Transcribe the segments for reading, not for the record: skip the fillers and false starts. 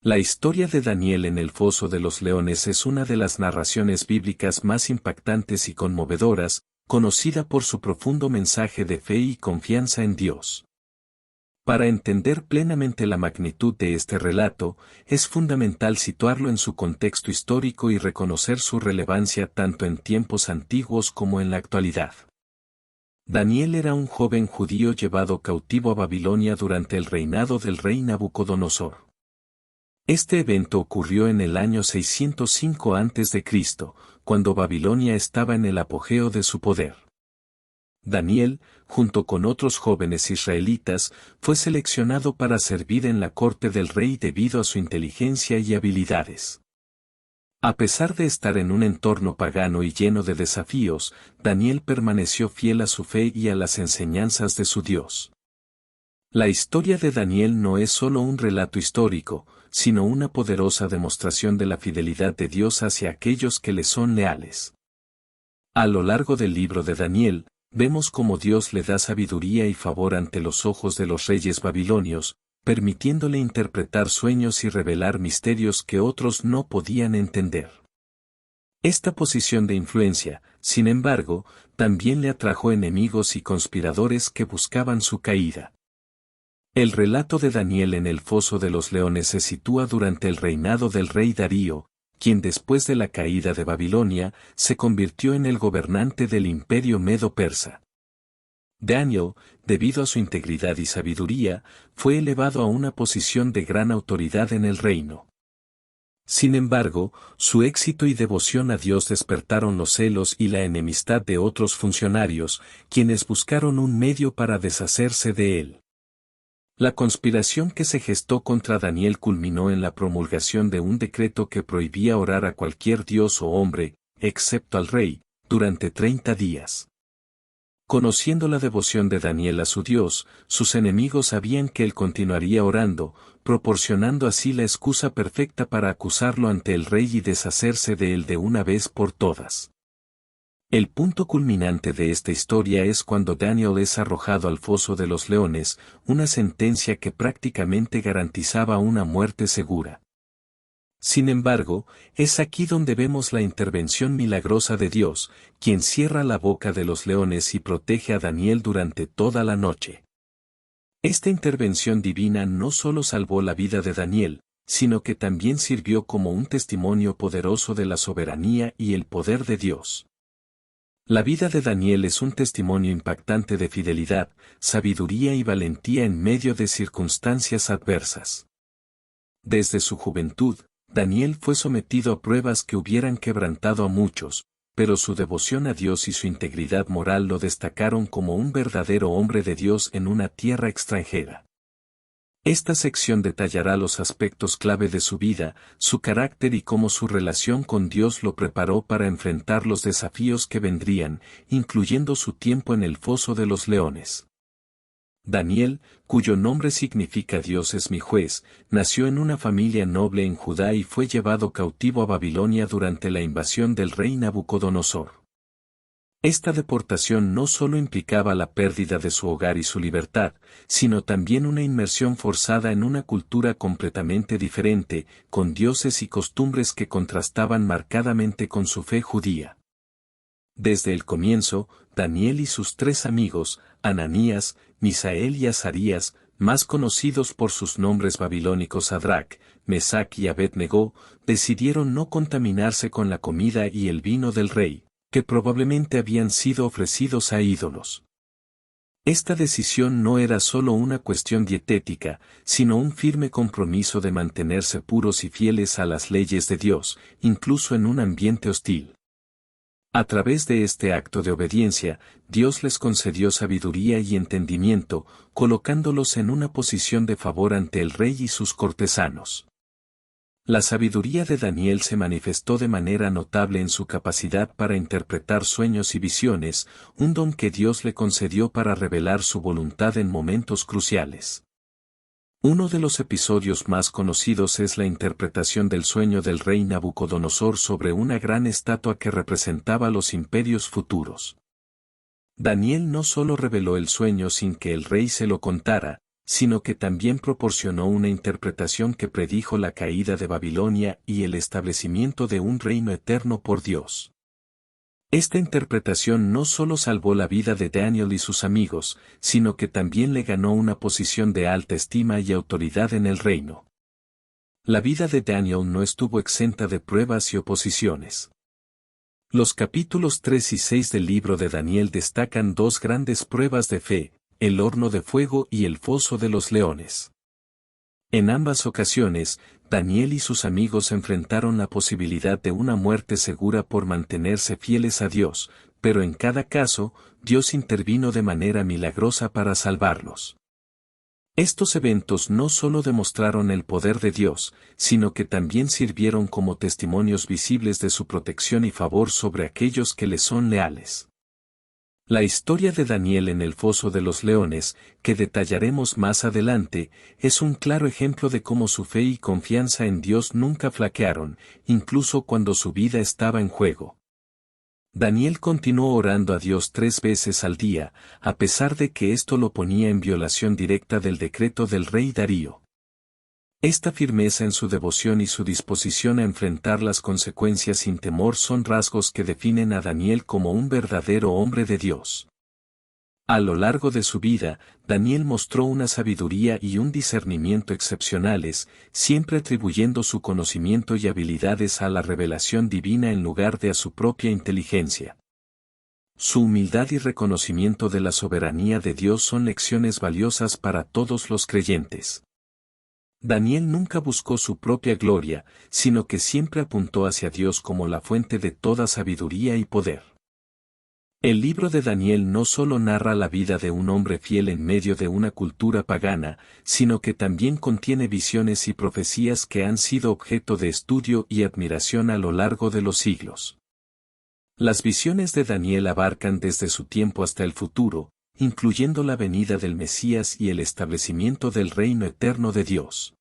La historia de Daniel en el foso de los leones es una de las narraciones bíblicas más impactantes y conmovedoras, conocida por su profundo mensaje de fe y confianza en Dios. Para entender plenamente la magnitud de este relato, es fundamental situarlo en su contexto histórico y reconocer su relevancia tanto en tiempos antiguos como en la actualidad. Daniel era un joven judío llevado cautivo a Babilonia durante el reinado del rey Nabucodonosor. Este evento ocurrió en el año 605 a.C., cuando Babilonia estaba en el apogeo de su poder. Daniel, junto con otros jóvenes israelitas, fue seleccionado para servir en la corte del rey debido a su inteligencia y habilidades. A pesar de estar en un entorno pagano y lleno de desafíos, Daniel permaneció fiel a su fe y a las enseñanzas de su Dios. La historia de Daniel no es solo un relato histórico, sino una poderosa demostración de la fidelidad de Dios hacia aquellos que le son leales. A lo largo del libro de Daniel, vemos cómo Dios le da sabiduría y favor ante los ojos de los reyes babilonios, permitiéndole interpretar sueños y revelar misterios que otros no podían entender. Esta posición de influencia, sin embargo, también le atrajo enemigos y conspiradores que buscaban su caída. El relato de Daniel en el foso de los leones se sitúa durante el reinado del rey Darío, quien después de la caída de Babilonia, se convirtió en el gobernante del imperio medo-persa. Daniel, debido a su integridad y sabiduría, fue elevado a una posición de gran autoridad en el reino. Sin embargo, su éxito y devoción a Dios despertaron los celos y la enemistad de otros funcionarios, quienes buscaron un medio para deshacerse de él. La conspiración que se gestó contra Daniel culminó en la promulgación de un decreto que prohibía orar a cualquier dios o hombre, excepto al rey, durante 30 días. Conociendo la devoción de Daniel a su Dios, sus enemigos sabían que él continuaría orando, proporcionando así la excusa perfecta para acusarlo ante el rey y deshacerse de él de una vez por todas. El punto culminante de esta historia es cuando Daniel es arrojado al foso de los leones, una sentencia que prácticamente garantizaba una muerte segura. Sin embargo, es aquí donde vemos la intervención milagrosa de Dios, quien cierra la boca de los leones y protege a Daniel durante toda la noche. Esta intervención divina no solo salvó la vida de Daniel, sino que también sirvió como un testimonio poderoso de la soberanía y el poder de Dios. La vida de Daniel es un testimonio impactante de fidelidad, sabiduría y valentía en medio de circunstancias adversas. Desde su juventud, Daniel fue sometido a pruebas que hubieran quebrantado a muchos, pero su devoción a Dios y su integridad moral lo destacaron como un verdadero hombre de Dios en una tierra extranjera. Esta sección detallará los aspectos clave de su vida, su carácter y cómo su relación con Dios lo preparó para enfrentar los desafíos que vendrían, incluyendo su tiempo en el foso de los leones. Daniel, cuyo nombre significa Dios es mi juez, nació en una familia noble en Judá y fue llevado cautivo a Babilonia durante la invasión del rey Nabucodonosor. Esta deportación no solo implicaba la pérdida de su hogar y su libertad, sino también una inmersión forzada en una cultura completamente diferente, con dioses y costumbres que contrastaban marcadamente con su fe judía. Desde el comienzo, Daniel y sus 3 amigos, Ananías, Misael y Azarías, más conocidos por sus nombres babilónicos Sadrac, Mesac y Abed-Negó, decidieron no contaminarse con la comida y el vino del rey, que probablemente habían sido ofrecidos a ídolos. Esta decisión no era solo una cuestión dietética, sino un firme compromiso de mantenerse puros y fieles a las leyes de Dios, incluso en un ambiente hostil. A través de este acto de obediencia, Dios les concedió sabiduría y entendimiento, colocándolos en una posición de favor ante el rey y sus cortesanos. La sabiduría de Daniel se manifestó de manera notable en su capacidad para interpretar sueños y visiones, un don que Dios le concedió para revelar su voluntad en momentos cruciales. Uno de los episodios más conocidos es la interpretación del sueño del rey Nabucodonosor sobre una gran estatua que representaba los imperios futuros. Daniel no solo reveló el sueño sin que el rey se lo contara, sino que también proporcionó una interpretación que predijo la caída de Babilonia y el establecimiento de un reino eterno por Dios. Esta interpretación no solo salvó la vida de Daniel y sus amigos, sino que también le ganó una posición de alta estima y autoridad en el reino. La vida de Daniel no estuvo exenta de pruebas y oposiciones. Los capítulos 3 y 6 del libro de Daniel destacan dos grandes pruebas de fe, el horno de fuego y el foso de los leones. En ambas ocasiones, Daniel y sus amigos enfrentaron la posibilidad de una muerte segura por mantenerse fieles a Dios, pero en cada caso, Dios intervino de manera milagrosa para salvarlos. Estos eventos no solo demostraron el poder de Dios, sino que también sirvieron como testimonios visibles de su protección y favor sobre aquellos que le son leales. La historia de Daniel en el foso de los leones, que detallaremos más adelante, es un claro ejemplo de cómo su fe y confianza en Dios nunca flaquearon, incluso cuando su vida estaba en juego. Daniel continuó orando a Dios 3 veces al día, a pesar de que esto lo ponía en violación directa del decreto del rey Darío. Esta firmeza en su devoción y su disposición a enfrentar las consecuencias sin temor son rasgos que definen a Daniel como un verdadero hombre de Dios. A lo largo de su vida, Daniel mostró una sabiduría y un discernimiento excepcionales, siempre atribuyendo su conocimiento y habilidades a la revelación divina en lugar de a su propia inteligencia. Su humildad y reconocimiento de la soberanía de Dios son lecciones valiosas para todos los creyentes. Daniel nunca buscó su propia gloria, sino que siempre apuntó hacia Dios como la fuente de toda sabiduría y poder. El libro de Daniel no solo narra la vida de un hombre fiel en medio de una cultura pagana, sino que también contiene visiones y profecías que han sido objeto de estudio y admiración a lo largo de los siglos. Las visiones de Daniel abarcan desde su tiempo hasta el futuro, incluyendo la venida del Mesías y el establecimiento del reino eterno de Dios.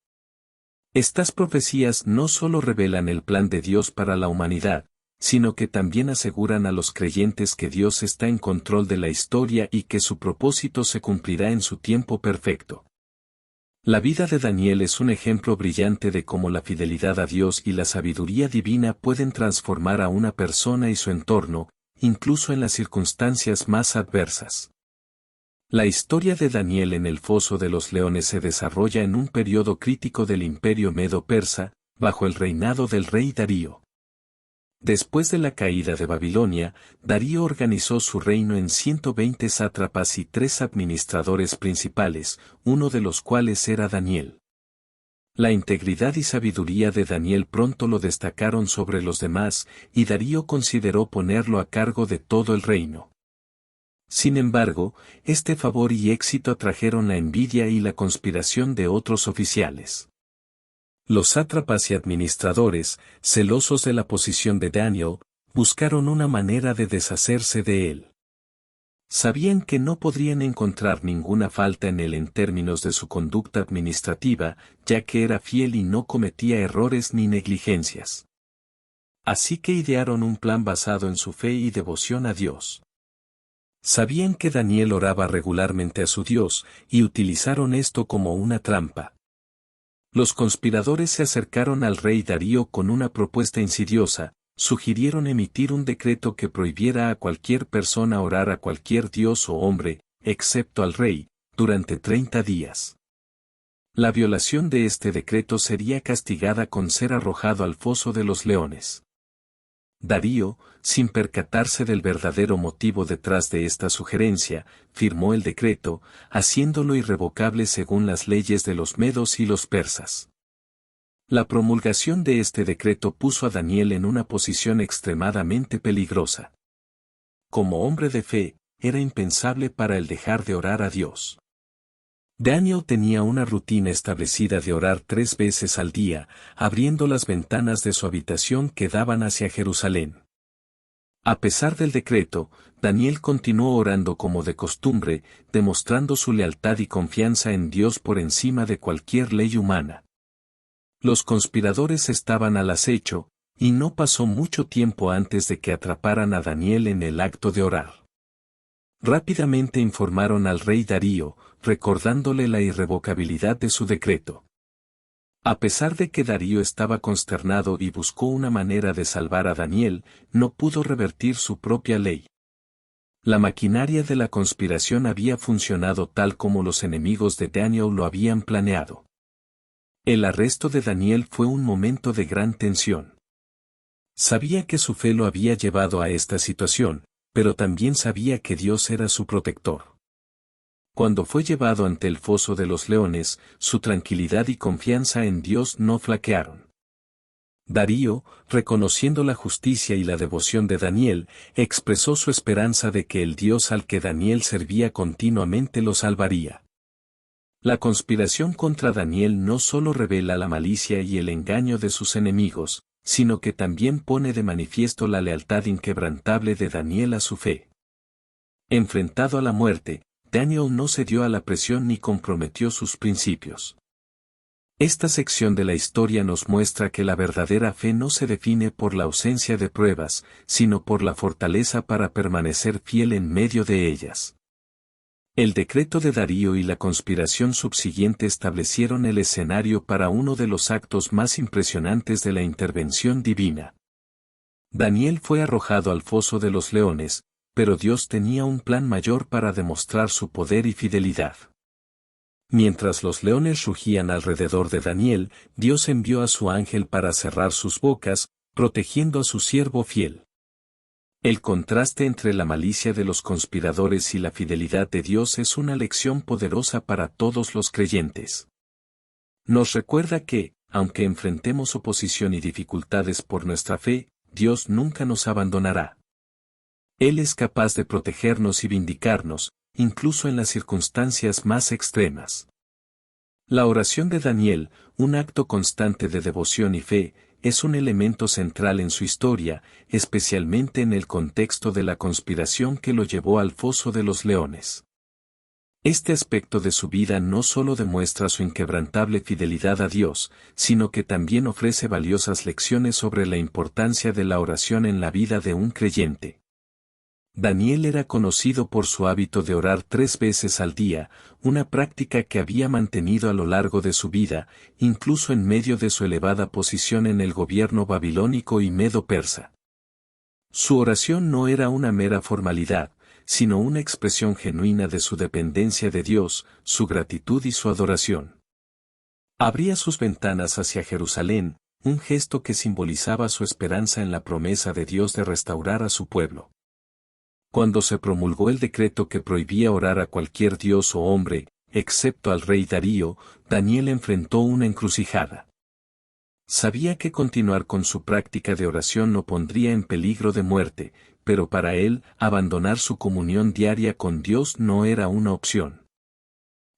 Estas profecías no solo revelan el plan de Dios para la humanidad, sino que también aseguran a los creyentes que Dios está en control de la historia y que su propósito se cumplirá en su tiempo perfecto. La vida de Daniel es un ejemplo brillante de cómo la fidelidad a Dios y la sabiduría divina pueden transformar a una persona y su entorno, incluso en las circunstancias más adversas. La historia de Daniel en el foso de los leones se desarrolla en un periodo crítico del imperio medo-persa, bajo el reinado del rey Darío. Después de la caída de Babilonia, Darío organizó su reino en 120 sátrapas y 3 administradores principales, uno de los cuales era Daniel. La integridad y sabiduría de Daniel pronto lo destacaron sobre los demás, y Darío consideró ponerlo a cargo de todo el reino. Sin embargo, este favor y éxito atrajeron la envidia y la conspiración de otros oficiales. Los sátrapas y administradores, celosos de la posición de Daniel, buscaron una manera de deshacerse de él. Sabían que no podrían encontrar ninguna falta en él en términos de su conducta administrativa, ya que era fiel y no cometía errores ni negligencias. Así que idearon un plan basado en su fe y devoción a Dios. Sabían que Daniel oraba regularmente a su Dios, y utilizaron esto como una trampa. Los conspiradores se acercaron al rey Darío con una propuesta insidiosa, sugirieron emitir un decreto que prohibiera a cualquier persona orar a cualquier dios o hombre, excepto al rey, durante 30 días. La violación de este decreto sería castigada con ser arrojado al foso de los leones. Darío, sin percatarse del verdadero motivo detrás de esta sugerencia, firmó el decreto, haciéndolo irrevocable según las leyes de los medos y los persas. La promulgación de este decreto puso a Daniel en una posición extremadamente peligrosa. Como hombre de fe, era impensable para él dejar de orar a Dios. Daniel tenía una rutina establecida de orar 3 veces al día, abriendo las ventanas de su habitación que daban hacia Jerusalén. A pesar del decreto, Daniel continuó orando como de costumbre, demostrando su lealtad y confianza en Dios por encima de cualquier ley humana. Los conspiradores estaban al acecho, y no pasó mucho tiempo antes de que atraparan a Daniel en el acto de orar. Rápidamente informaron al rey Darío, recordándole la irrevocabilidad de su decreto. A pesar de que Darío estaba consternado y buscó una manera de salvar a Daniel, no pudo revertir su propia ley. La maquinaria de la conspiración había funcionado tal como los enemigos de Daniel lo habían planeado. El arresto de Daniel fue un momento de gran tensión. Sabía que su fe lo había llevado a esta situación, pero también sabía que Dios era su protector. Cuando fue llevado ante el foso de los leones, su tranquilidad y confianza en Dios no flaquearon. Darío, reconociendo la justicia y la devoción de Daniel, expresó su esperanza de que el Dios al que Daniel servía continuamente lo salvaría. La conspiración contra Daniel no solo revela la malicia y el engaño de sus enemigos, sino que también pone de manifiesto la lealtad inquebrantable de Daniel a su fe. Enfrentado a la muerte, Daniel no cedió a la presión ni comprometió sus principios. Esta sección de la historia nos muestra que la verdadera fe no se define por la ausencia de pruebas, sino por la fortaleza para permanecer fiel en medio de ellas. El decreto de Darío y la conspiración subsiguiente establecieron el escenario para uno de los actos más impresionantes de la intervención divina. Daniel fue arrojado al foso de los leones, pero Dios tenía un plan mayor para demostrar su poder y fidelidad. Mientras los leones rugían alrededor de Daniel, Dios envió a su ángel para cerrar sus bocas, protegiendo a su siervo fiel. El contraste entre la malicia de los conspiradores y la fidelidad de Dios es una lección poderosa para todos los creyentes. Nos recuerda que, aunque enfrentemos oposición y dificultades por nuestra fe, Dios nunca nos abandonará. Él es capaz de protegernos y vindicarnos, incluso en las circunstancias más extremas. La oración de Daniel, un acto constante de devoción y fe, es un elemento central en su historia, especialmente en el contexto de la conspiración que lo llevó al foso de los leones. Este aspecto de su vida no solo demuestra su inquebrantable fidelidad a Dios, sino que también ofrece valiosas lecciones sobre la importancia de la oración en la vida de un creyente. Daniel era conocido por su hábito de orar 3 veces al día, una práctica que había mantenido a lo largo de su vida, incluso en medio de su elevada posición en el gobierno babilónico y medo-persa. Su oración no era una mera formalidad, sino una expresión genuina de su dependencia de Dios, su gratitud y su adoración. Abría sus ventanas hacia Jerusalén, un gesto que simbolizaba su esperanza en la promesa de Dios de restaurar a su pueblo. Cuando se promulgó el decreto que prohibía orar a cualquier dios o hombre, excepto al rey Darío, Daniel enfrentó una encrucijada. Sabía que continuar con su práctica de oración lo pondría en peligro de muerte, pero para él, abandonar su comunión diaria con Dios no era una opción.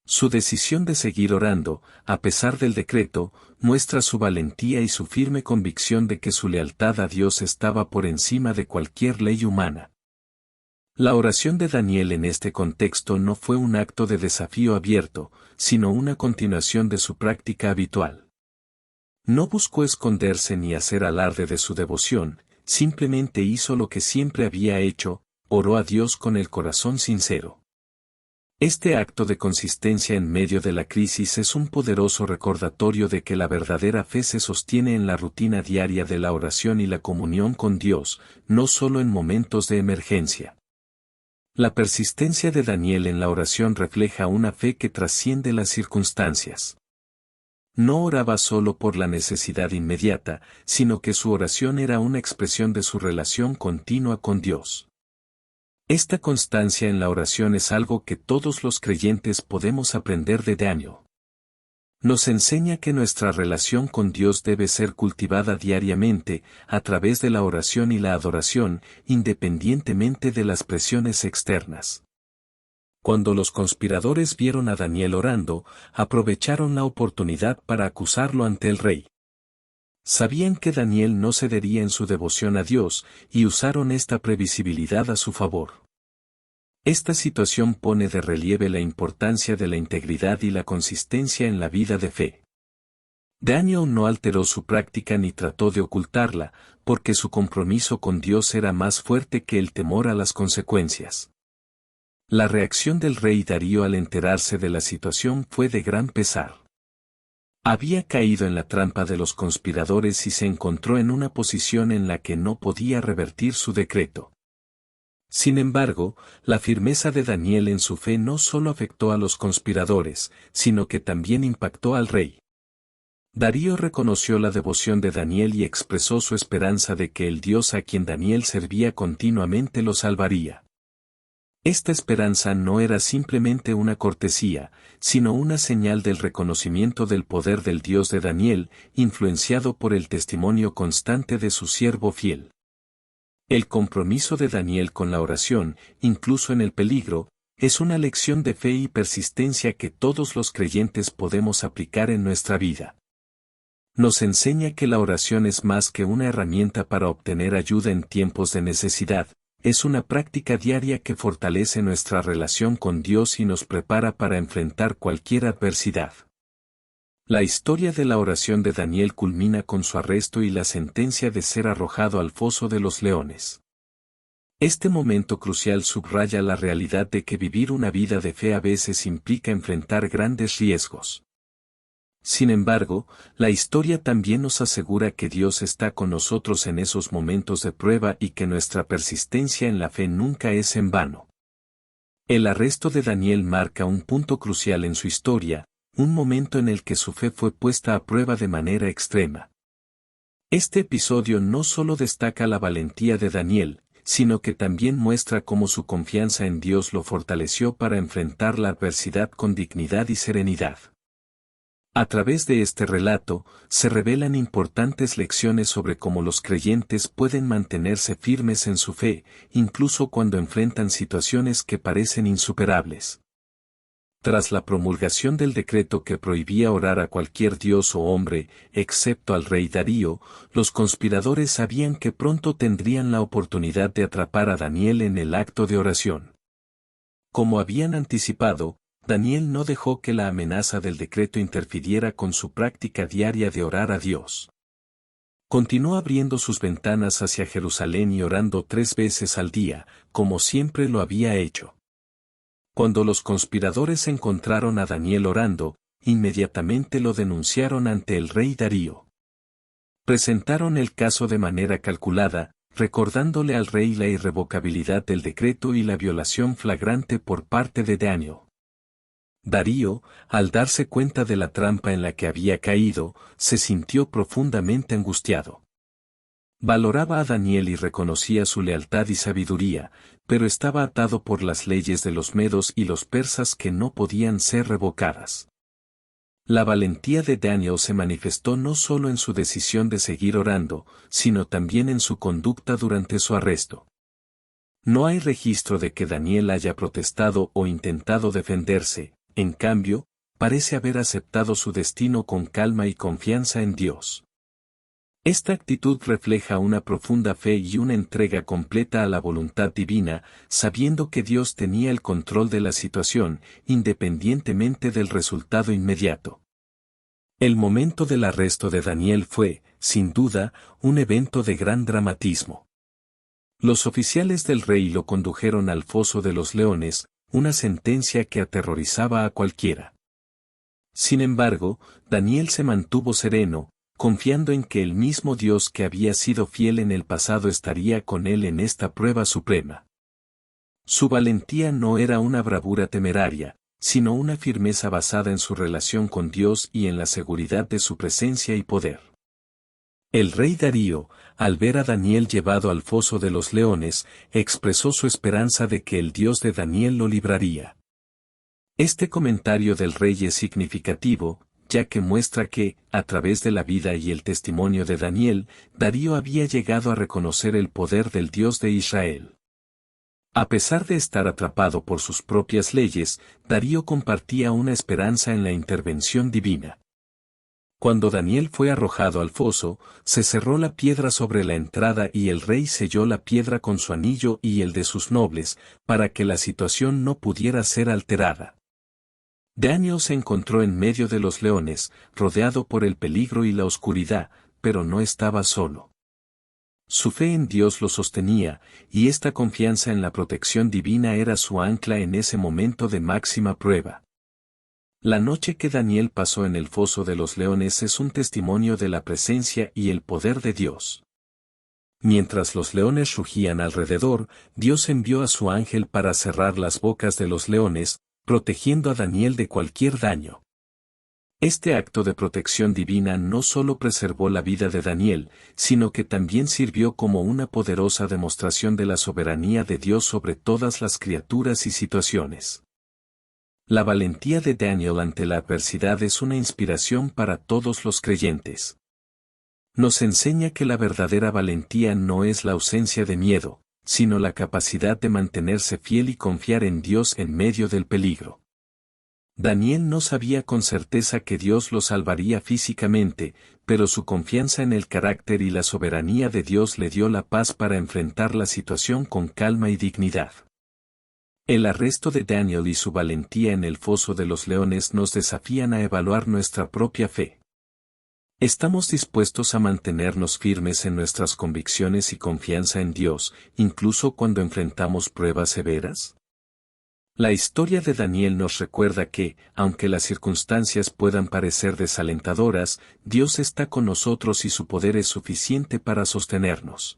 Su decisión de seguir orando, a pesar del decreto, muestra su valentía y su firme convicción de que su lealtad a Dios estaba por encima de cualquier ley humana. La oración de Daniel en este contexto no fue un acto de desafío abierto, sino una continuación de su práctica habitual. No buscó esconderse ni hacer alarde de su devoción, simplemente hizo lo que siempre había hecho, oró a Dios con el corazón sincero. Este acto de consistencia en medio de la crisis es un poderoso recordatorio de que la verdadera fe se sostiene en la rutina diaria de la oración y la comunión con Dios, no solo en momentos de emergencia. La persistencia de Daniel en la oración refleja una fe que trasciende las circunstancias. No oraba solo por la necesidad inmediata, sino que su oración era una expresión de su relación continua con Dios. Esta constancia en la oración es algo que todos los creyentes podemos aprender de Daniel. Nos enseña que nuestra relación con Dios debe ser cultivada diariamente, a través de la oración y la adoración, independientemente de las presiones externas. Cuando los conspiradores vieron a Daniel orando, aprovecharon la oportunidad para acusarlo ante el rey. Sabían que Daniel no cedería en su devoción a Dios, y usaron esta previsibilidad a su favor. Esta situación pone de relieve la importancia de la integridad y la consistencia en la vida de fe. Daniel no alteró su práctica ni trató de ocultarla, porque su compromiso con Dios era más fuerte que el temor a las consecuencias. La reacción del rey Darío al enterarse de la situación fue de gran pesar. Había caído en la trampa de los conspiradores y se encontró en una posición en la que no podía revertir su decreto. Sin embargo, la firmeza de Daniel en su fe no solo afectó a los conspiradores, sino que también impactó al rey. Darío reconoció la devoción de Daniel y expresó su esperanza de que el Dios a quien Daniel servía continuamente lo salvaría. Esta esperanza no era simplemente una cortesía, sino una señal del reconocimiento del poder del Dios de Daniel, influenciado por el testimonio constante de su siervo fiel. El compromiso de Daniel con la oración, incluso en el peligro, es una lección de fe y persistencia que todos los creyentes podemos aplicar en nuestra vida. Nos enseña que la oración es más que una herramienta para obtener ayuda en tiempos de necesidad, es una práctica diaria que fortalece nuestra relación con Dios y nos prepara para enfrentar cualquier adversidad. La historia de la oración de Daniel culmina con su arresto y la sentencia de ser arrojado al foso de los leones. Este momento crucial subraya la realidad de que vivir una vida de fe a veces implica enfrentar grandes riesgos. Sin embargo, la historia también nos asegura que Dios está con nosotros en esos momentos de prueba y que nuestra persistencia en la fe nunca es en vano. El arresto de Daniel marca un punto crucial en su historia, un momento en el que su fe fue puesta a prueba de manera extrema. Este episodio no solo destaca la valentía de Daniel, sino que también muestra cómo su confianza en Dios lo fortaleció para enfrentar la adversidad con dignidad y serenidad. A través de este relato, se revelan importantes lecciones sobre cómo los creyentes pueden mantenerse firmes en su fe, incluso cuando enfrentan situaciones que parecen insuperables. Tras la promulgación del decreto que prohibía orar a cualquier dios o hombre, excepto al rey Darío, los conspiradores sabían que pronto tendrían la oportunidad de atrapar a Daniel en el acto de oración. Como habían anticipado, Daniel no dejó que la amenaza del decreto interfiriera con su práctica diaria de orar a Dios. Continuó abriendo sus ventanas hacia Jerusalén y orando 3 veces al día, como siempre lo había hecho. Cuando los conspiradores encontraron a Daniel orando, inmediatamente lo denunciaron ante el rey Darío. Presentaron el caso de manera calculada, recordándole al rey la irrevocabilidad del decreto y la violación flagrante por parte de Daniel. Darío, al darse cuenta de la trampa en la que había caído, se sintió profundamente angustiado. Valoraba a Daniel y reconocía su lealtad y sabiduría, pero estaba atado por las leyes de los medos y los persas que no podían ser revocadas. La valentía de Daniel se manifestó no solo en su decisión de seguir orando, sino también en su conducta durante su arresto. No hay registro de que Daniel haya protestado o intentado defenderse. En cambio, parece haber aceptado su destino con calma y confianza en Dios. Esta actitud refleja una profunda fe y una entrega completa a la voluntad divina, sabiendo que Dios tenía el control de la situación, independientemente del resultado inmediato. El momento del arresto de Daniel fue, sin duda, un evento de gran dramatismo. Los oficiales del rey lo condujeron al foso de los leones, una sentencia que aterrorizaba a cualquiera. Sin embargo, Daniel se mantuvo sereno, confiando en que el mismo Dios que había sido fiel en el pasado estaría con él en esta prueba suprema. Su valentía no era una bravura temeraria, sino una firmeza basada en su relación con Dios y en la seguridad de su presencia y poder. El rey Darío, al ver a Daniel llevado al foso de los leones, expresó su esperanza de que el Dios de Daniel lo libraría. Este comentario del rey es significativo, ya que muestra que, a través de la vida y el testimonio de Daniel, Darío había llegado a reconocer el poder del Dios de Israel. A pesar de estar atrapado por sus propias leyes, Darío compartía una esperanza en la intervención divina. Cuando Daniel fue arrojado al foso, se cerró la piedra sobre la entrada y el rey selló la piedra con su anillo y el de sus nobles, para que la situación no pudiera ser alterada. Daniel se encontró en medio de los leones, rodeado por el peligro y la oscuridad, pero no estaba solo. Su fe en Dios lo sostenía, y esta confianza en la protección divina era su ancla en ese momento de máxima prueba. La noche que Daniel pasó en el foso de los leones es un testimonio de la presencia y el poder de Dios. Mientras los leones rugían alrededor, Dios envió a su ángel para cerrar las bocas de los leones, protegiendo a Daniel de cualquier daño. Este acto de protección divina no solo preservó la vida de Daniel, sino que también sirvió como una poderosa demostración de la soberanía de Dios sobre todas las criaturas y situaciones. La valentía de Daniel ante la adversidad es una inspiración para todos los creyentes. Nos enseña que la verdadera valentía no es la ausencia de miedo, sino la capacidad de mantenerse fiel y confiar en Dios en medio del peligro. Daniel no sabía con certeza que Dios lo salvaría físicamente, pero su confianza en el carácter y la soberanía de Dios le dio la paz para enfrentar la situación con calma y dignidad. El arresto de Daniel y su valentía en el foso de los leones nos desafían a evaluar nuestra propia fe. ¿Estamos dispuestos a mantenernos firmes en nuestras convicciones y confianza en Dios, incluso cuando enfrentamos pruebas severas? La historia de Daniel nos recuerda que, aunque las circunstancias puedan parecer desalentadoras, Dios está con nosotros y su poder es suficiente para sostenernos.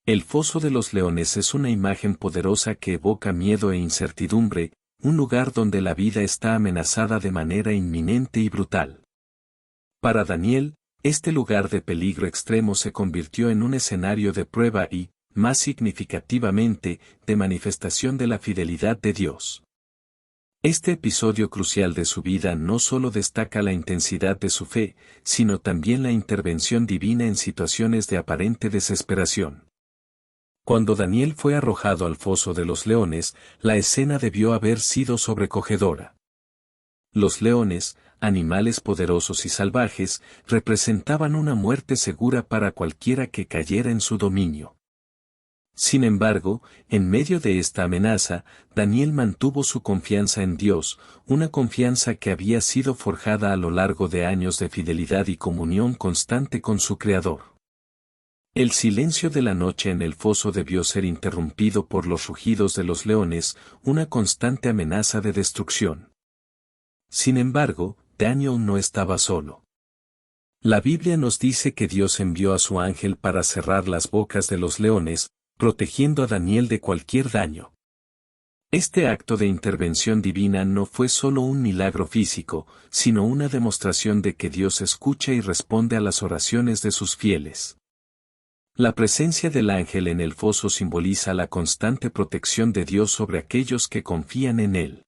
El foso de los leones es una imagen poderosa que evoca miedo e incertidumbre, un lugar donde la vida está amenazada de manera inminente y brutal. Para Daniel, este lugar de peligro extremo se convirtió en un escenario de prueba y, más significativamente, de manifestación de la fidelidad de Dios. Este episodio crucial de su vida no solo destaca la intensidad de su fe, sino también la intervención divina en situaciones de aparente desesperación. Cuando Daniel fue arrojado al foso de los leones, la escena debió haber sido sobrecogedora. Los leones, animales poderosos y salvajes, representaban una muerte segura para cualquiera que cayera en su dominio. Sin embargo, en medio de esta amenaza, Daniel mantuvo su confianza en Dios, una confianza que había sido forjada a lo largo de años de fidelidad y comunión constante con su Creador. El silencio de la noche en el foso debió ser interrumpido por los rugidos de los leones, una constante amenaza de destrucción. Sin embargo, Daniel no estaba solo. La Biblia nos dice que Dios envió a su ángel para cerrar las bocas de los leones, protegiendo a Daniel de cualquier daño. Este acto de intervención divina no fue solo un milagro físico, sino una demostración de que Dios escucha y responde a las oraciones de sus fieles. La presencia del ángel en el foso simboliza la constante protección de Dios sobre aquellos que confían en él.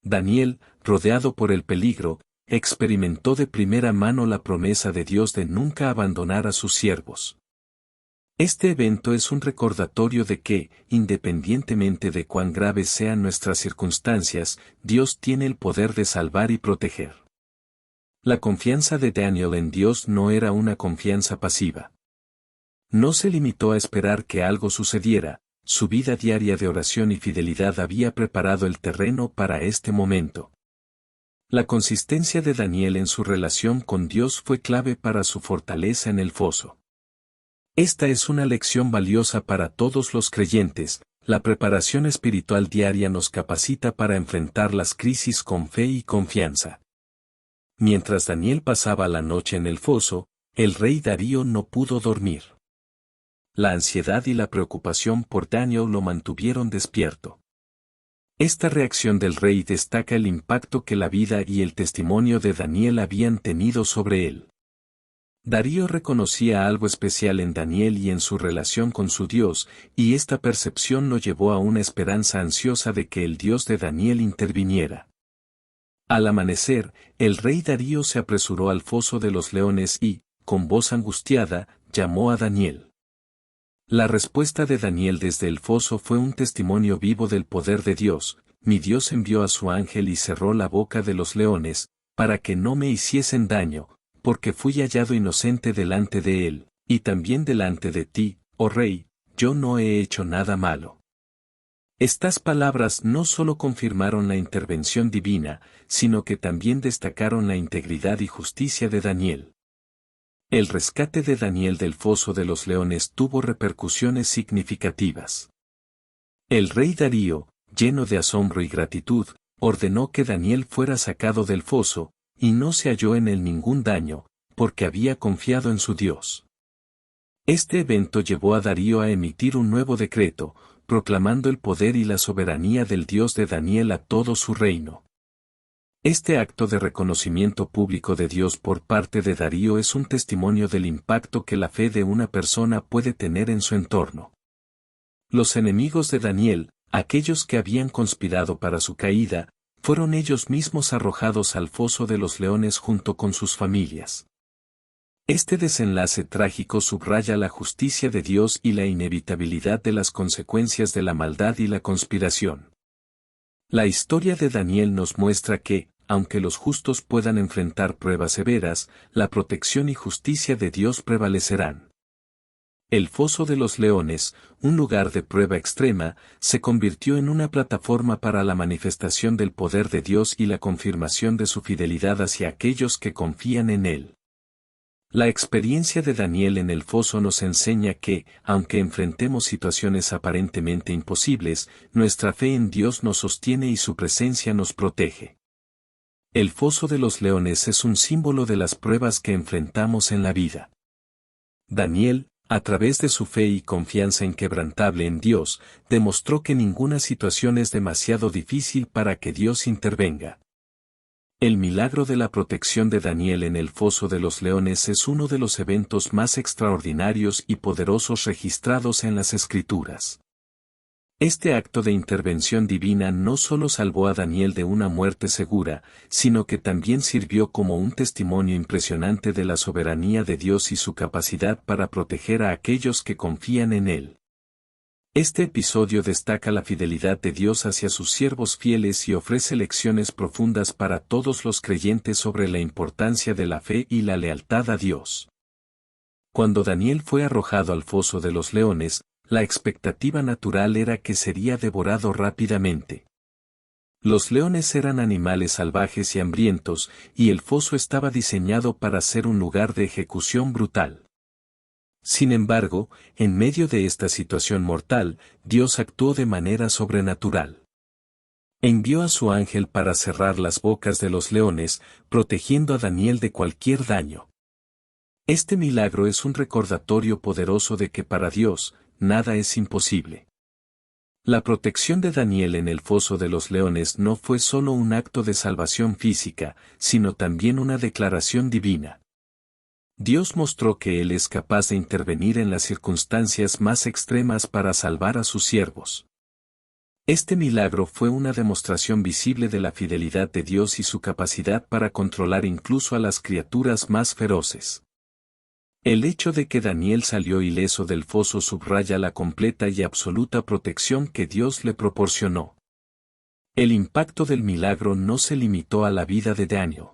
Daniel, rodeado por el peligro, experimentó de primera mano la promesa de Dios de nunca abandonar a sus siervos. Este evento es un recordatorio de que, independientemente de cuán graves sean nuestras circunstancias, Dios tiene el poder de salvar y proteger. La confianza de Daniel en Dios no era una confianza pasiva. No se limitó a esperar que algo sucediera, su vida diaria de oración y fidelidad había preparado el terreno para este momento. La consistencia de Daniel en su relación con Dios fue clave para su fortaleza en el foso. Esta es una lección valiosa para todos los creyentes. La preparación espiritual diaria nos capacita para enfrentar las crisis con fe y confianza. Mientras Daniel pasaba la noche en el foso, el rey Darío no pudo dormir. La ansiedad y la preocupación por Daniel lo mantuvieron despierto. Esta reacción del rey destaca el impacto que la vida y el testimonio de Daniel habían tenido sobre él. Darío reconocía algo especial en Daniel y en su relación con su Dios, y esta percepción lo llevó a una esperanza ansiosa de que el Dios de Daniel interviniera. Al amanecer, el rey Darío se apresuró al foso de los leones y, con voz angustiada, llamó a Daniel. La respuesta de Daniel desde el foso fue un testimonio vivo del poder de Dios. Mi Dios envió a su ángel y cerró la boca de los leones, para que no me hiciesen daño, porque fui hallado inocente delante de él, y también delante de ti, oh rey, yo no he hecho nada malo. Estas palabras no solo confirmaron la intervención divina, sino que también destacaron la integridad y justicia de Daniel. El rescate de Daniel del foso de los leones tuvo repercusiones significativas. El rey Darío, lleno de asombro y gratitud, ordenó que Daniel fuera sacado del foso, y no se halló en él ningún daño, porque había confiado en su Dios. Este evento llevó a Darío a emitir un nuevo decreto, proclamando el poder y la soberanía del Dios de Daniel a todo su reino. Este acto de reconocimiento público de Dios por parte de Darío es un testimonio del impacto que la fe de una persona puede tener en su entorno. Los enemigos de Daniel, aquellos que habían conspirado para su caída, fueron ellos mismos arrojados al foso de los leones junto con sus familias. Este desenlace trágico subraya la justicia de Dios y la inevitabilidad de las consecuencias de la maldad y la conspiración. La historia de Daniel nos muestra que, aunque los justos puedan enfrentar pruebas severas, la protección y justicia de Dios prevalecerán. El foso de los leones, un lugar de prueba extrema, se convirtió en una plataforma para la manifestación del poder de Dios y la confirmación de su fidelidad hacia aquellos que confían en Él. La experiencia de Daniel en el foso nos enseña que, aunque enfrentemos situaciones aparentemente imposibles, nuestra fe en Dios nos sostiene y su presencia nos protege. El foso de los leones es un símbolo de las pruebas que enfrentamos en la vida. Daniel, a través de su fe y confianza inquebrantable en Dios, demostró que ninguna situación es demasiado difícil para que Dios intervenga. El milagro de la protección de Daniel en el foso de los leones es uno de los eventos más extraordinarios y poderosos registrados en las Escrituras. Este acto de intervención divina no solo salvó a Daniel de una muerte segura, sino que también sirvió como un testimonio impresionante de la soberanía de Dios y su capacidad para proteger a aquellos que confían en Él. Este episodio destaca la fidelidad de Dios hacia sus siervos fieles y ofrece lecciones profundas para todos los creyentes sobre la importancia de la fe y la lealtad a Dios. Cuando Daniel fue arrojado al foso de los leones, la expectativa natural era que sería devorado rápidamente. Los leones eran animales salvajes y hambrientos, y el foso estaba diseñado para ser un lugar de ejecución brutal. Sin embargo, en medio de esta situación mortal, Dios actuó de manera sobrenatural. Envió a su ángel para cerrar las bocas de los leones, protegiendo a Daniel de cualquier daño. Este milagro es un recordatorio poderoso de que para Dios, nada es imposible. La protección de Daniel en el foso de los leones no fue solo un acto de salvación física, sino también una declaración divina. Dios mostró que Él es capaz de intervenir en las circunstancias más extremas para salvar a sus siervos. Este milagro fue una demostración visible de la fidelidad de Dios y su capacidad para controlar incluso a las criaturas más feroces. El hecho de que Daniel salió ileso del foso subraya la completa y absoluta protección que Dios le proporcionó. El impacto del milagro no se limitó a la vida de Daniel.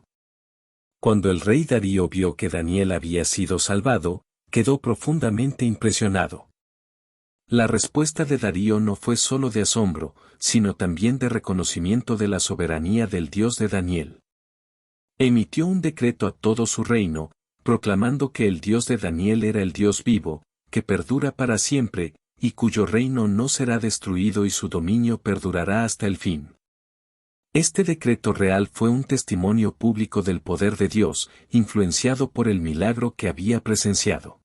Cuando el rey Darío vio que Daniel había sido salvado, quedó profundamente impresionado. La respuesta de Darío no fue solo de asombro, sino también de reconocimiento de la soberanía del Dios de Daniel. Emitió un decreto a todo su reino, proclamando que el Dios de Daniel era el Dios vivo, que perdura para siempre, y cuyo reino no será destruido y su dominio perdurará hasta el fin. Este decreto real fue un testimonio público del poder de Dios, influenciado por el milagro que había presenciado.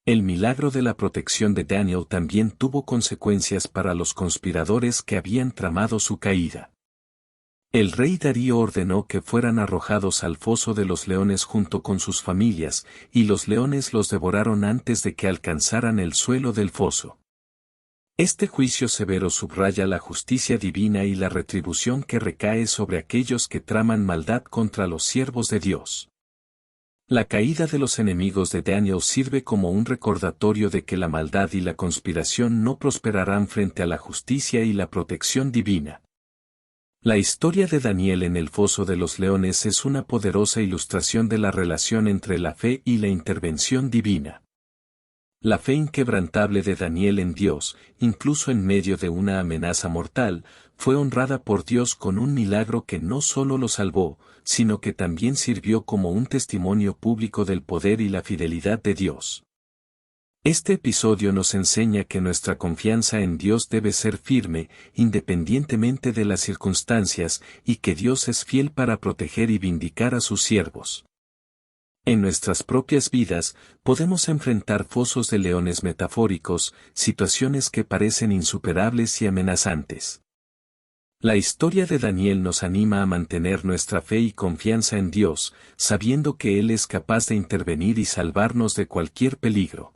El milagro de la protección de Daniel también tuvo consecuencias para los conspiradores que habían tramado su caída. El rey Darío ordenó que fueran arrojados al foso de los leones junto con sus familias, y los leones los devoraron antes de que alcanzaran el suelo del foso. Este juicio severo subraya la justicia divina y la retribución que recae sobre aquellos que traman maldad contra los siervos de Dios. La caída de los enemigos de Daniel sirve como un recordatorio de que la maldad y la conspiración no prosperarán frente a la justicia y la protección divina. La historia de Daniel en el foso de los leones es una poderosa ilustración de la relación entre la fe y la intervención divina. La fe inquebrantable de Daniel en Dios, incluso en medio de una amenaza mortal, fue honrada por Dios con un milagro que no solo lo salvó, sino que también sirvió como un testimonio público del poder y la fidelidad de Dios. Este episodio nos enseña que nuestra confianza en Dios debe ser firme, independientemente de las circunstancias, y que Dios es fiel para proteger y vindicar a sus siervos. En nuestras propias vidas, podemos enfrentar fosos de leones metafóricos, situaciones que parecen insuperables y amenazantes. La historia de Daniel nos anima a mantener nuestra fe y confianza en Dios, sabiendo que Él es capaz de intervenir y salvarnos de cualquier peligro.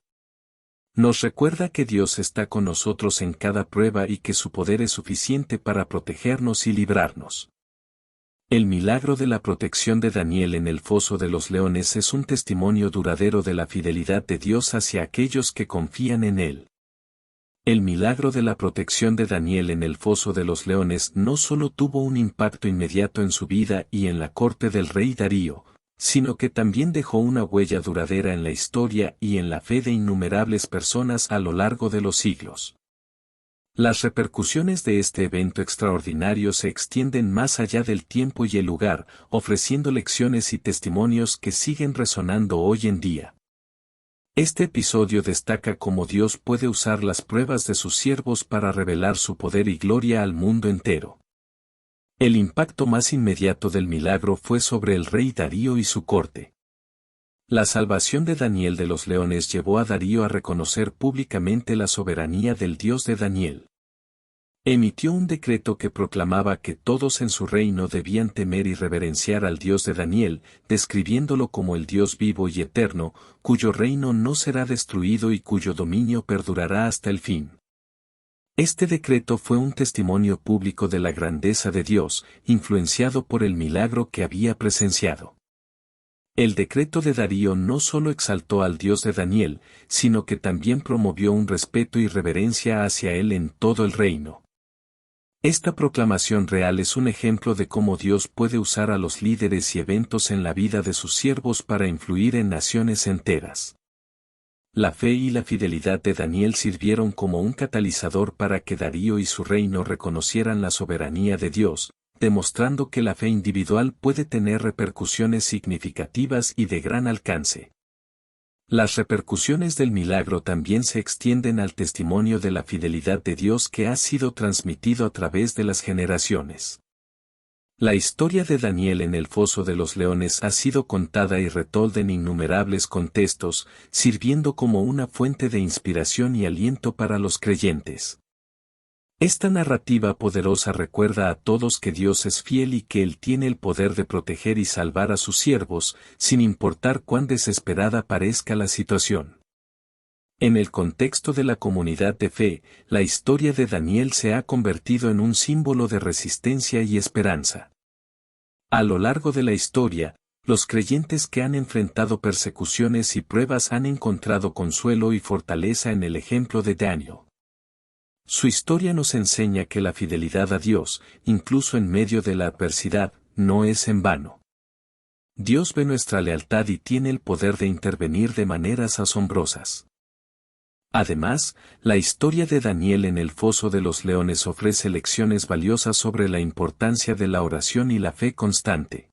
Nos recuerda que Dios está con nosotros en cada prueba y que su poder es suficiente para protegernos y librarnos. El milagro de la protección de Daniel en el foso de los leones es un testimonio duradero de la fidelidad de Dios hacia aquellos que confían en Él. El milagro de la protección de Daniel en el foso de los leones no solo tuvo un impacto inmediato en su vida y en la corte del rey Darío, sino que también dejó una huella duradera en la historia y en la fe de innumerables personas a lo largo de los siglos. Las repercusiones de este evento extraordinario se extienden más allá del tiempo y el lugar, ofreciendo lecciones y testimonios que siguen resonando hoy en día. Este episodio destaca cómo Dios puede usar las pruebas de sus siervos para revelar su poder y gloria al mundo entero. El impacto más inmediato del milagro fue sobre el rey Darío y su corte. La salvación de Daniel de los leones llevó a Darío a reconocer públicamente la soberanía del Dios de Daniel. Emitió un decreto que proclamaba que todos en su reino debían temer y reverenciar al Dios de Daniel, describiéndolo como el Dios vivo y eterno, cuyo reino no será destruido y cuyo dominio perdurará hasta el fin. Este decreto fue un testimonio público de la grandeza de Dios, influenciado por el milagro que había presenciado. El decreto de Darío no solo exaltó al Dios de Daniel, sino que también promovió un respeto y reverencia hacia él en todo el reino. Esta proclamación real es un ejemplo de cómo Dios puede usar a los líderes y eventos en la vida de sus siervos para influir en naciones enteras. La fe y la fidelidad de Daniel sirvieron como un catalizador para que Darío y su reino reconocieran la soberanía de Dios, demostrando que la fe individual puede tener repercusiones significativas y de gran alcance. Las repercusiones del milagro también se extienden al testimonio de la fidelidad de Dios que ha sido transmitido a través de las generaciones. La historia de Daniel en el foso de los leones ha sido contada y retolda en innumerables contextos, sirviendo como una fuente de inspiración y aliento para los creyentes. Esta narrativa poderosa recuerda a todos que Dios es fiel y que Él tiene el poder de proteger y salvar a sus siervos, sin importar cuán desesperada parezca la situación. En el contexto de la comunidad de fe, la historia de Daniel se ha convertido en un símbolo de resistencia y esperanza. A lo largo de la historia, los creyentes que han enfrentado persecuciones y pruebas han encontrado consuelo y fortaleza en el ejemplo de Daniel. Su historia nos enseña que la fidelidad a Dios, incluso en medio de la adversidad, no es en vano. Dios ve nuestra lealtad y tiene el poder de intervenir de maneras asombrosas. Además, la historia de Daniel en el foso de los leones ofrece lecciones valiosas sobre la importancia de la oración y la fe constante.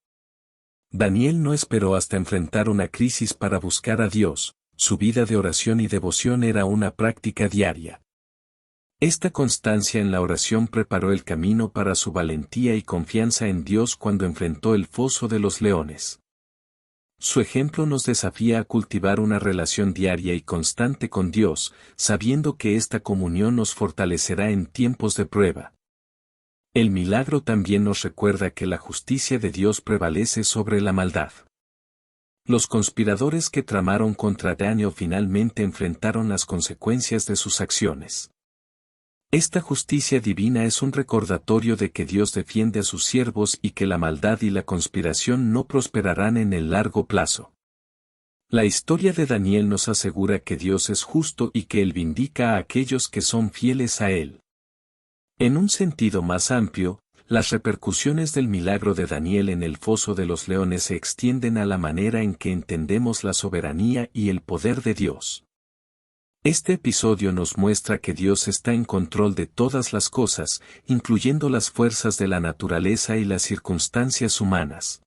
Daniel no esperó hasta enfrentar una crisis para buscar a Dios, su vida de oración y devoción era una práctica diaria. Esta constancia en la oración preparó el camino para su valentía y confianza en Dios cuando enfrentó el foso de los leones. Su ejemplo nos desafía a cultivar una relación diaria y constante con Dios, sabiendo que esta comunión nos fortalecerá en tiempos de prueba. El milagro también nos recuerda que la justicia de Dios prevalece sobre la maldad. Los conspiradores que tramaron contra Daniel finalmente enfrentaron las consecuencias de sus acciones. Esta justicia divina es un recordatorio de que Dios defiende a sus siervos y que la maldad y la conspiración no prosperarán en el largo plazo. La historia de Daniel nos asegura que Dios es justo y que Él vindica a aquellos que son fieles a Él. En un sentido más amplio, las repercusiones del milagro de Daniel en el foso de los leones se extienden a la manera en que entendemos la soberanía y el poder de Dios. Este episodio nos muestra que Dios está en control de todas las cosas, incluyendo las fuerzas de la naturaleza y las circunstancias humanas.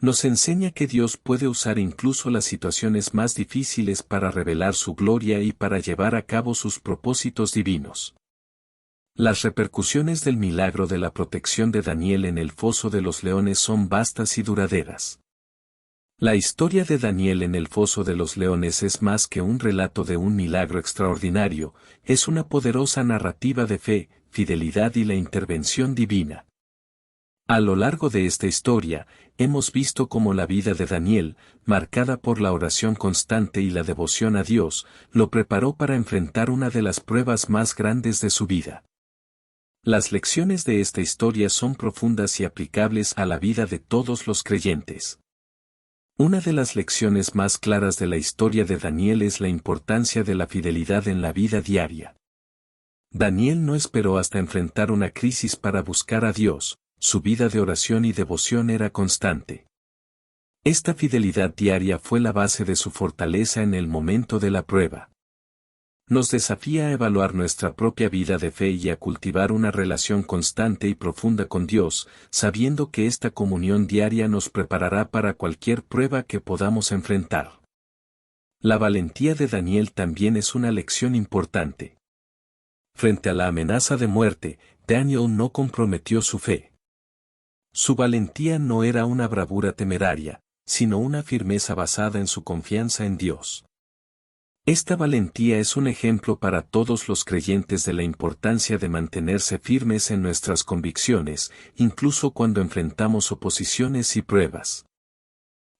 Nos enseña que Dios puede usar incluso las situaciones más difíciles para revelar su gloria y para llevar a cabo sus propósitos divinos. Las repercusiones del milagro de la protección de Daniel en el foso de los leones son vastas y duraderas. La historia de Daniel en el foso de los leones es más que un relato de un milagro extraordinario, es una poderosa narrativa de fe, fidelidad y la intervención divina. A lo largo de esta historia, hemos visto cómo la vida de Daniel, marcada por la oración constante y la devoción a Dios, lo preparó para enfrentar una de las pruebas más grandes de su vida. Las lecciones de esta historia son profundas y aplicables a la vida de todos los creyentes. Una de las lecciones más claras de la historia de Daniel es la importancia de la fidelidad en la vida diaria. Daniel no esperó hasta enfrentar una crisis para buscar a Dios, su vida de oración y devoción era constante. Esta fidelidad diaria fue la base de su fortaleza en el momento de la prueba. Nos desafía a evaluar nuestra propia vida de fe y a cultivar una relación constante y profunda con Dios, sabiendo que esta comunión diaria nos preparará para cualquier prueba que podamos enfrentar. La valentía de Daniel también es una lección importante. Frente a la amenaza de muerte, Daniel no comprometió su fe. Su valentía no era una bravura temeraria, sino una firmeza basada en su confianza en Dios. Esta valentía es un ejemplo para todos los creyentes de la importancia de mantenerse firmes en nuestras convicciones, incluso cuando enfrentamos oposiciones y pruebas.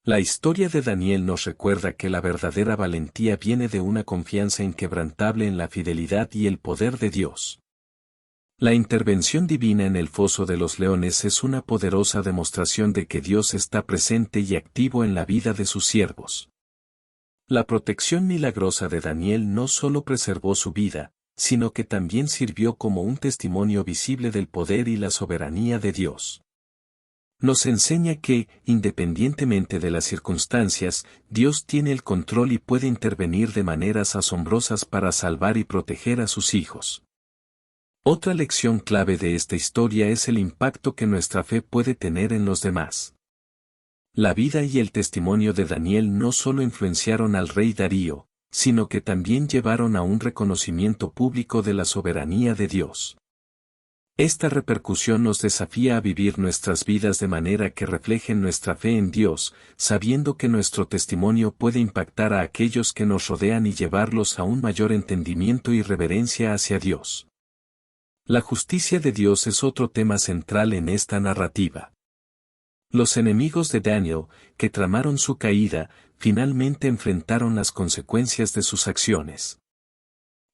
La historia de Daniel nos recuerda que la verdadera valentía viene de una confianza inquebrantable en la fidelidad y el poder de Dios. La intervención divina en el foso de los leones es una poderosa demostración de que Dios está presente y activo en la vida de sus siervos. La protección milagrosa de Daniel no solo preservó su vida, sino que también sirvió como un testimonio visible del poder y la soberanía de Dios. Nos enseña que, independientemente de las circunstancias, Dios tiene el control y puede intervenir de maneras asombrosas para salvar y proteger a sus hijos. Otra lección clave de esta historia es el impacto que nuestra fe puede tener en los demás. La vida y el testimonio de Daniel no solo influenciaron al rey Darío, sino que también llevaron a un reconocimiento público de la soberanía de Dios. Esta repercusión nos desafía a vivir nuestras vidas de manera que reflejen nuestra fe en Dios, sabiendo que nuestro testimonio puede impactar a aquellos que nos rodean y llevarlos a un mayor entendimiento y reverencia hacia Dios. La justicia de Dios es otro tema central en esta narrativa. Los enemigos de Daniel, que tramaron su caída, finalmente enfrentaron las consecuencias de sus acciones.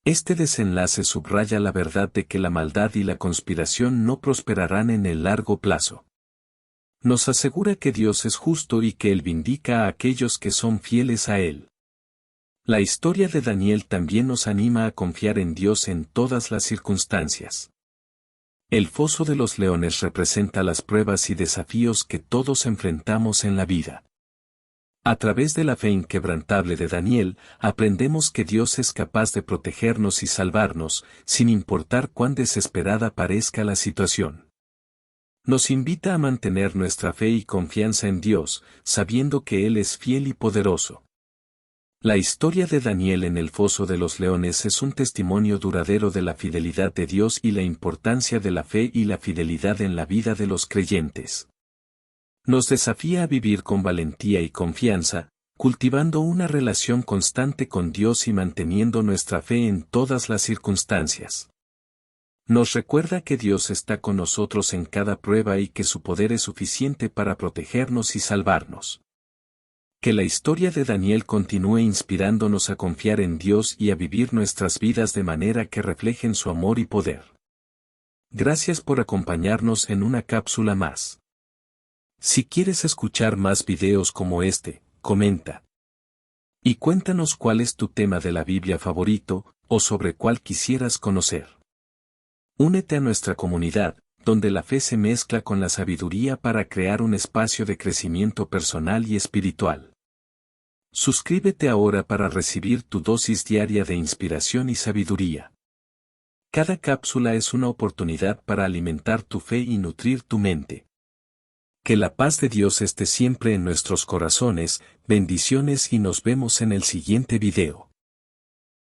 Este desenlace subraya la verdad de que la maldad y la conspiración no prosperarán en el largo plazo. Nos asegura que Dios es justo y que Él vindica a aquellos que son fieles a Él. La historia de Daniel también nos anima a confiar en Dios en todas las circunstancias. El foso de los leones representa las pruebas y desafíos que todos enfrentamos en la vida. A través de la fe inquebrantable de Daniel, aprendemos que Dios es capaz de protegernos y salvarnos, sin importar cuán desesperada parezca la situación. Nos invita a mantener nuestra fe y confianza en Dios, sabiendo que Él es fiel y poderoso. La historia de Daniel en el foso de los leones es un testimonio duradero de la fidelidad de Dios y la importancia de la fe y la fidelidad en la vida de los creyentes. Nos desafía a vivir con valentía y confianza, cultivando una relación constante con Dios y manteniendo nuestra fe en todas las circunstancias. Nos recuerda que Dios está con nosotros en cada prueba y que su poder es suficiente para protegernos y salvarnos. Que la historia de Daniel continúe inspirándonos a confiar en Dios y a vivir nuestras vidas de manera que reflejen su amor y poder. Gracias por acompañarnos en una cápsula más. Si quieres escuchar más videos como este, comenta. Y cuéntanos cuál es tu tema de la Biblia favorito, o sobre cuál quisieras conocer. Únete a nuestra comunidad, donde la fe se mezcla con la sabiduría para crear un espacio de crecimiento personal y espiritual. Suscríbete ahora para recibir tu dosis diaria de inspiración y sabiduría. Cada cápsula es una oportunidad para alimentar tu fe y nutrir tu mente. Que la paz de Dios esté siempre en nuestros corazones, bendiciones y nos vemos en el siguiente video.